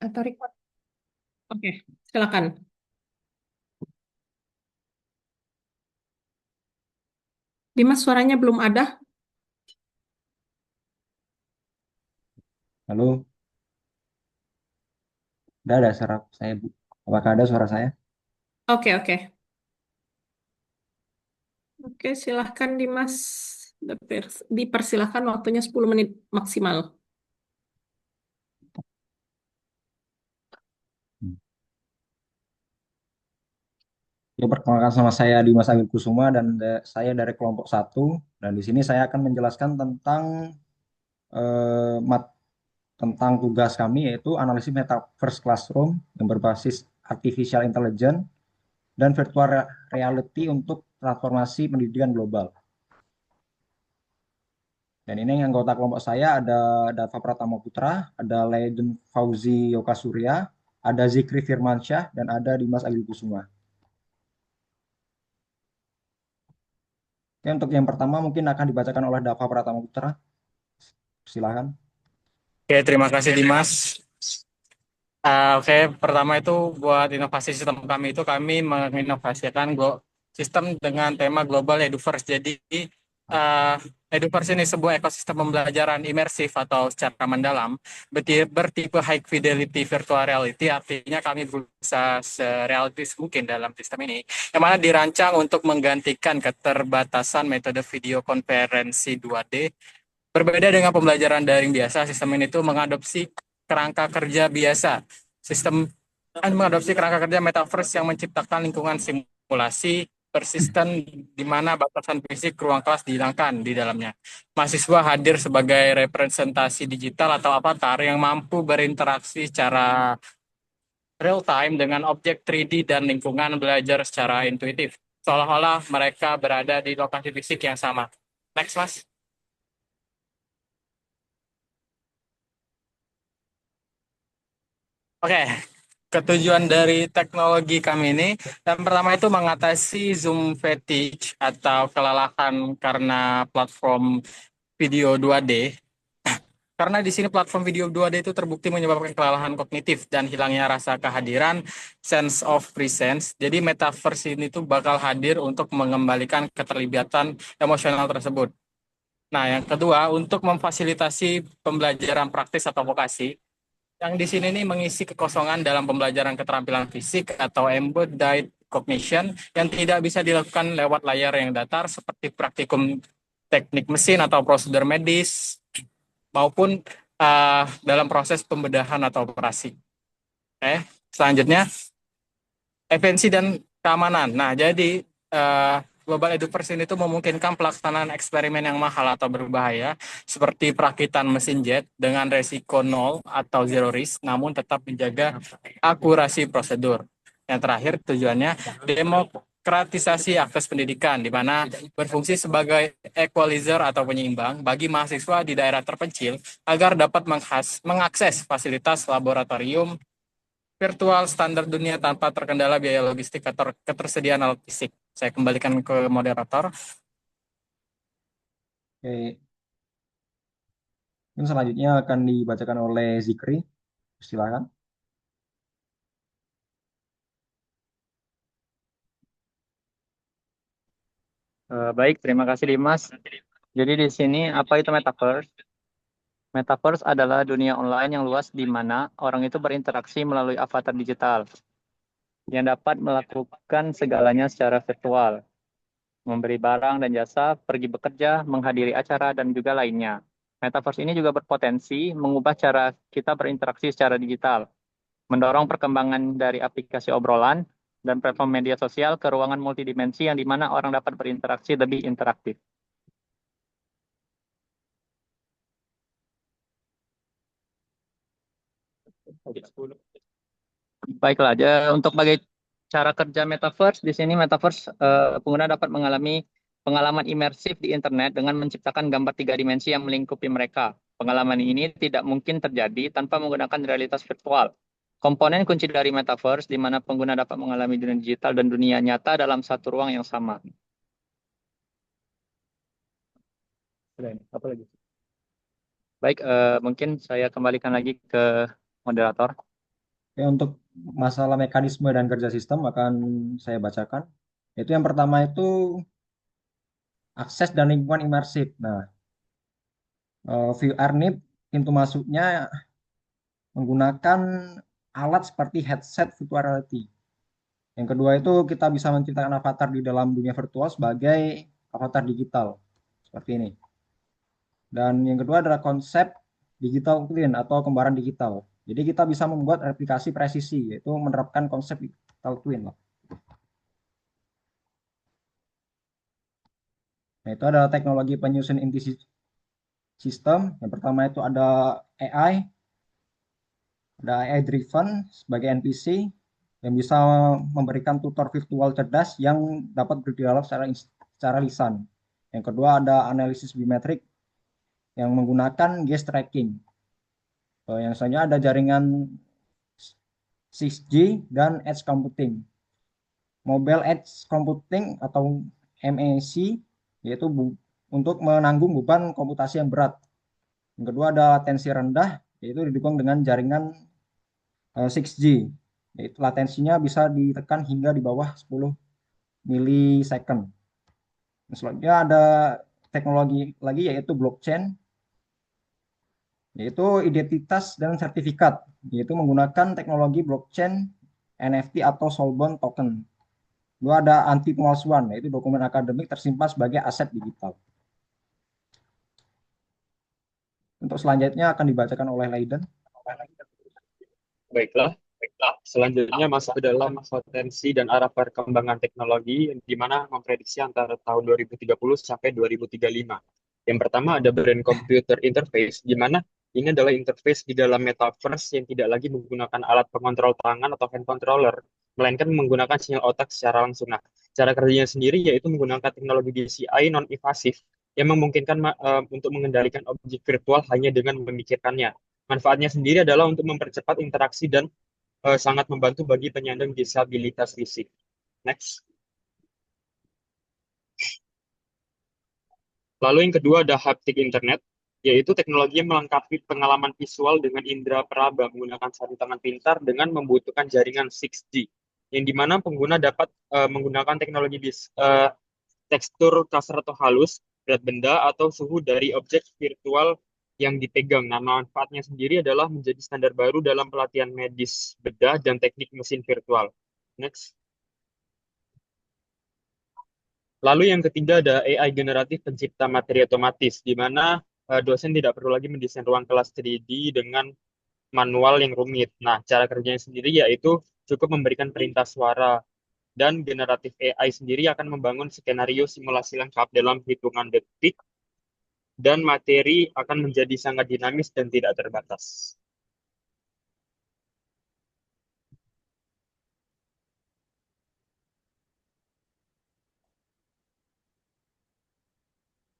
Atau record. Oke, silakan. Dimas, suaranya belum ada. Halo, ada suara saya, Bu. Apakah ada suara saya? Oke, oke. Oke, silahkan Dimas. Dipersilahkan waktunya 10 menit maksimal. Hmm. Ya, perkenalkan sama saya Dimas Agil Kusuma dan saya dari kelompok satu. Dan di sini saya akan menjelaskan tentang eh, mat- tentang tugas kami yaitu analisis metaverse classroom yang berbasis artificial intelligence dan virtual reality untuk transformasi pendidikan global. Dan ini yang anggota kelompok saya ada Dava Pratama Putra, ada Leiden Fauzi Yokasurya, ada Zikri Firmansyah, dan ada Dimas Agil Kusuma. Oke, untuk yang pertama mungkin akan dibacakan oleh Dava Pratama Putra. Silakan. Oke, terima kasih Dimas. Oke, pertama itu buat inovasi sistem kami itu kami menginovasikan sistem dengan tema Global Eduverse. Jadi, uh, Eduverse ini sebuah ekosistem pembelajaran imersif atau secara mendalam bertipe high fidelity virtual reality. Artinya kami berusaha serealistis mungkin dalam sistem ini, yang mana dirancang untuk menggantikan keterbatasan metode video konferensi 2D. Berbeda dengan pembelajaran daring biasa, sistem ini tuh mengadopsi kerangka kerja biasa. Sistem mengadopsi kerangka kerja metaverse yang menciptakan lingkungan simulasi persisten di mana batasan fisik ruang kelas dihilangkan di dalamnya. Mahasiswa hadir sebagai representasi digital atau avatar yang mampu berinteraksi secara real time dengan objek 3D dan lingkungan belajar secara intuitif. Seolah-olah mereka berada di lokasi fisik yang sama. Next, Mas. Oke, ketujuan dari teknologi kami ini, yang pertama itu mengatasi Zoom fatigue atau kelelahan karena platform video 2D. Karena di sini platform video 2D itu terbukti menyebabkan kelelahan kognitif dan hilangnya rasa kehadiran, sense of presence. Jadi metaverse ini tuh bakal hadir untuk mengembalikan keterlibatan emosional tersebut. Nah, yang kedua, untuk memfasilitasi pembelajaran praktis atau vokasi, yang di sini nih mengisi kekosongan dalam pembelajaran keterampilan fisik atau embodied cognition yang tidak bisa dilakukan lewat layar yang datar seperti praktikum teknik mesin atau prosedur medis maupun dalam proses pembedahan atau operasi. Selanjutnya efisiensi dan keamanan. Nah, jadi Global Eduverse itu memungkinkan pelaksanaan eksperimen yang mahal atau berbahaya, seperti perakitan mesin jet dengan resiko nol atau zero risk, namun tetap menjaga akurasi prosedur. Yang terakhir tujuannya demokratisasi akses pendidikan, di mana berfungsi sebagai equalizer atau penyeimbang bagi mahasiswa di daerah terpencil agar dapat mengakses fasilitas laboratorium virtual standar dunia tanpa terkendala biaya logistik atau ketersediaan alat fisik. Saya kembalikan ke moderator. Oke, ini selanjutnya akan dibacakan oleh Zikri. Silakan. Baik, terima kasih Dimas. Jadi di sini apa itu metaverse? Metaverse adalah dunia online yang luas di mana orang itu berinteraksi melalui avatar digital yang dapat melakukan segalanya secara virtual, memberi barang dan jasa, pergi bekerja, menghadiri acara, dan juga lainnya. Metaverse ini juga berpotensi mengubah cara kita berinteraksi secara digital, mendorong perkembangan dari aplikasi obrolan dan platform media sosial ke ruangan multidimensi yang di mana orang dapat berinteraksi lebih interaktif. Baiklah, untuk bagai cara kerja metaverse, di sini metaverse pengguna dapat mengalami pengalaman imersif di internet dengan menciptakan gambar tiga dimensi yang melingkupi mereka. Pengalaman ini tidak mungkin terjadi tanpa menggunakan realitas virtual. Komponen kunci dari metaverse di mana pengguna dapat mengalami dunia digital dan dunia nyata dalam satu ruang yang sama. Apa lagi? Baik, mungkin saya kembalikan lagi ke moderator. Oke, untuk masalah mekanisme dan kerja sistem akan saya bacakan. Itu yang pertama itu akses dan lingkungan imersif. Nah, VR ini pintu masuknya menggunakan alat seperti headset virtual reality. Yang kedua itu kita bisa menciptakan avatar di dalam dunia virtual sebagai avatar digital seperti ini. Dan yang kedua adalah konsep digital twin atau kembaran digital. Jadi kita bisa membuat replikasi presisi, yaitu menerapkan konsep digital twin. Nah, itu adalah teknologi penyusun inti sistem. Yang pertama itu ada AI driven sebagai NPC yang bisa memberikan tutor virtual cerdas yang dapat berdialog secara lisan. Yang kedua ada analisis biometrik yang menggunakan gaze tracking. Yang selanjutnya ada jaringan 6G dan edge computing. Mobile edge computing atau MAC yaitu untuk menanggung beban komputasi yang berat. Yang kedua ada latensi rendah yaitu didukung dengan jaringan 6G. Yaitu latensinya bisa ditekan hingga di bawah 10 milisecond. Selanjutnya ada teknologi lagi yaitu blockchain, yaitu identitas dan sertifikat, yaitu menggunakan teknologi blockchain, NFT atau soulbound token. Dua ada anti pemalsuan, yaitu dokumen akademik tersimpan sebagai aset digital. Untuk selanjutnya akan dibacakan oleh Leiden. Baiklah, selanjutnya masuk ke dalam potensi dan arah perkembangan teknologi, di mana memprediksi antara tahun 2030 sampai 2035. Yang pertama ada brain computer interface, di mana ini adalah interface di dalam metaverse yang tidak lagi menggunakan alat pengontrol tangan atau hand controller, melainkan menggunakan sinyal otak secara langsung. Nah, cara kerjanya sendiri yaitu menggunakan teknologi BCI non-invasif yang memungkinkan untuk mengendalikan objek virtual hanya dengan memikirkannya. Manfaatnya sendiri adalah untuk mempercepat interaksi dan sangat membantu bagi penyandang disabilitas fisik. Next. Lalu yang kedua ada haptic internet, yaitu teknologi yang melengkapi pengalaman visual dengan indera peraba menggunakan sarung tangan pintar dengan membutuhkan jaringan 6G, yang dimana pengguna dapat menggunakan teknologi tekstur kasar atau halus, berat benda, atau suhu dari objek virtual yang dipegang. Nah, manfaatnya sendiri adalah menjadi standar baru dalam pelatihan medis bedah dan teknik mesin virtual. Next. Lalu yang ketiga ada AI generatif pencipta materi otomatis, di mana dosen tidak perlu lagi mendesain ruang kelas 3D dengan manual yang rumit. Nah, cara kerjanya sendiri yaitu cukup memberikan perintah suara, dan generatif AI sendiri akan membangun skenario simulasi lengkap dalam hitungan detik, dan materi akan menjadi sangat dinamis dan tidak terbatas.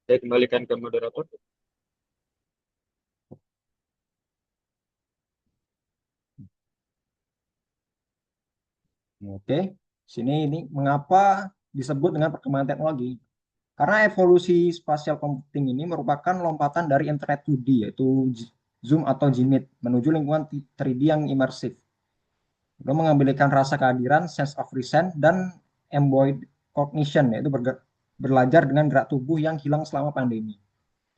Saya kembalikan ke moderator. Oke, sini ini mengapa disebut dengan perkembangan teknologi? Karena evolusi spatial computing ini merupakan lompatan dari internet 2D, yaitu Zoom atau Gmeet, menuju lingkungan 3D yang imersif. Itu mengambilkan rasa kehadiran, sense of presence, dan embodied cognition, yaitu belajar dengan gerak tubuh yang hilang selama pandemi.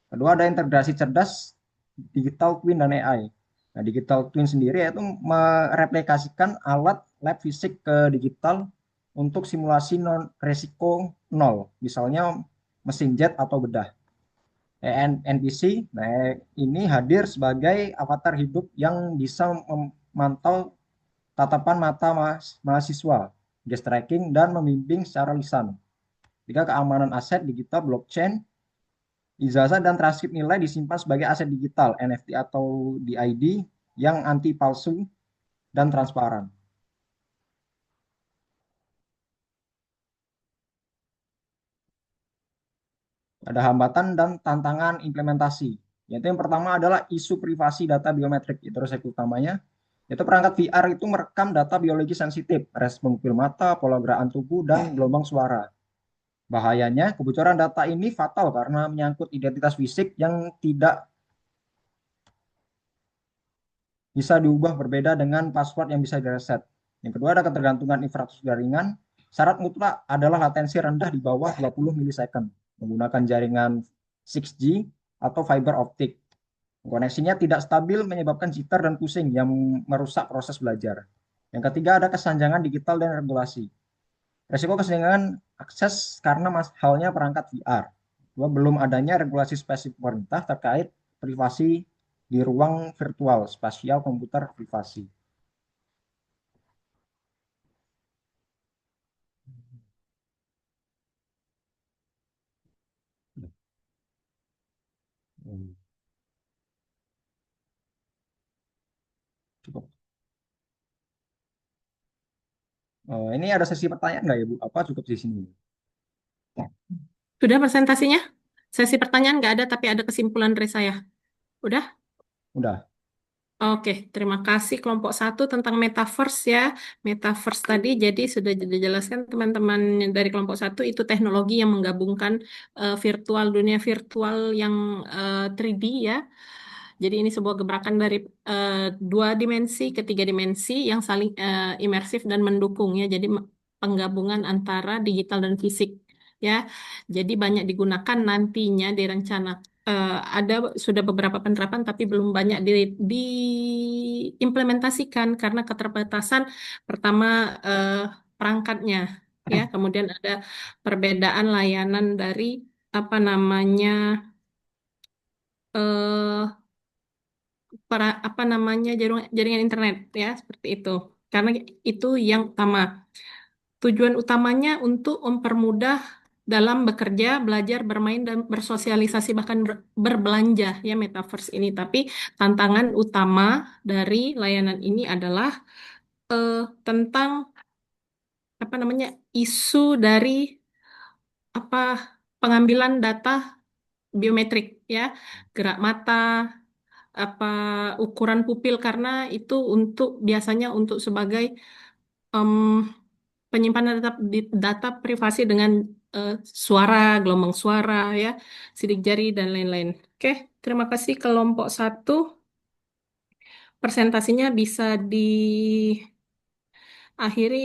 Kedua ada integrasi cerdas, digital twin dan AI. Nah, digital twin sendiri yaitu mereplikasikan alat lab fisik ke digital untuk simulasi non resiko nol, misalnya mesin jet atau bedah. NPC, nah ini hadir sebagai avatar hidup yang bisa memantau tatapan mata mahasiswa, gaze tracking, dan membimbing secara lisan. Jika keamanan aset digital blockchain, ijazah dan transkrip nilai disimpan sebagai aset digital, NFT atau DID, yang anti palsu dan transparan. Ada hambatan dan tantangan implementasi. Yaitu yang pertama adalah isu privasi data biometrik. Itu resiko utamanya. Yaitu perangkat VR itu merekam data biologi sensitif, respon pupil mata, pola gerakan tubuh, dan gelombang suara. Bahayanya, kebocoran data ini fatal karena menyangkut identitas fisik bisa diubah berbeda dengan password yang bisa direset. Yang kedua ada ketergantungan infrastruktur jaringan. Syarat mutlak adalah latensi rendah di bawah 20 milisecond menggunakan jaringan 6G atau fiber optik. Koneksinya tidak stabil menyebabkan jitter dan pusing yang merusak proses belajar. Yang ketiga ada kesenjangan digital dan regulasi. Resiko kesenjangan akses karena halnya perangkat VR. Dua, belum adanya regulasi spesifik pemerintah terkait privasi di ruang virtual, spasial komputer privasi. Cukup. Ini ada sesi pertanyaan nggak ya Bu? Apa cukup di sini? Sudah presentasinya? Sesi pertanyaan nggak ada, tapi ada kesimpulan dari saya. Udah? Udah. Oke, terima kasih kelompok 1 tentang metaverse ya. Metaverse tadi jadi sudah dijelaskan teman-teman dari kelompok 1 itu teknologi yang menggabungkan dunia virtual yang 3D ya. Jadi ini sebuah gebrakan dari 2 dimensi ke 3 dimensi yang saling imersif dan mendukung ya. Jadi penggabungan antara digital dan fisik ya. Jadi banyak digunakan nantinya direncana ada sudah beberapa penerapan tapi belum banyak diimplementasikan karena keterbatasan pertama eh, perangkatnya ya, kemudian ada perbedaan layanan dari apa namanya eh apa namanya jaringan internet ya seperti itu. Karena itu yang utama. Tujuan utamanya untuk mempermudah dalam bekerja, belajar, bermain, dan bersosialisasi, bahkan berbelanja ya metaverse ini. Tapi tantangan utama dari layanan ini adalah eh, tentang apa namanya isu dari apa pengambilan data biometrik ya, gerak mata, apa ukuran pupil karena itu untuk biasanya untuk sebagai em, penyimpanan data privasi dengan suara, gelombang suara, ya, sidik jari, dan lain-lain. Oke, terima kasih kelompok 1. Presentasinya bisa diakhiri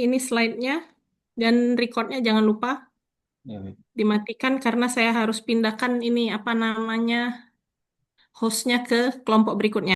ini slide-nya dan recordnya jangan lupa Ya, baik. dimatikan karena saya harus pindahkan ini apa namanya hostnya ke kelompok berikutnya.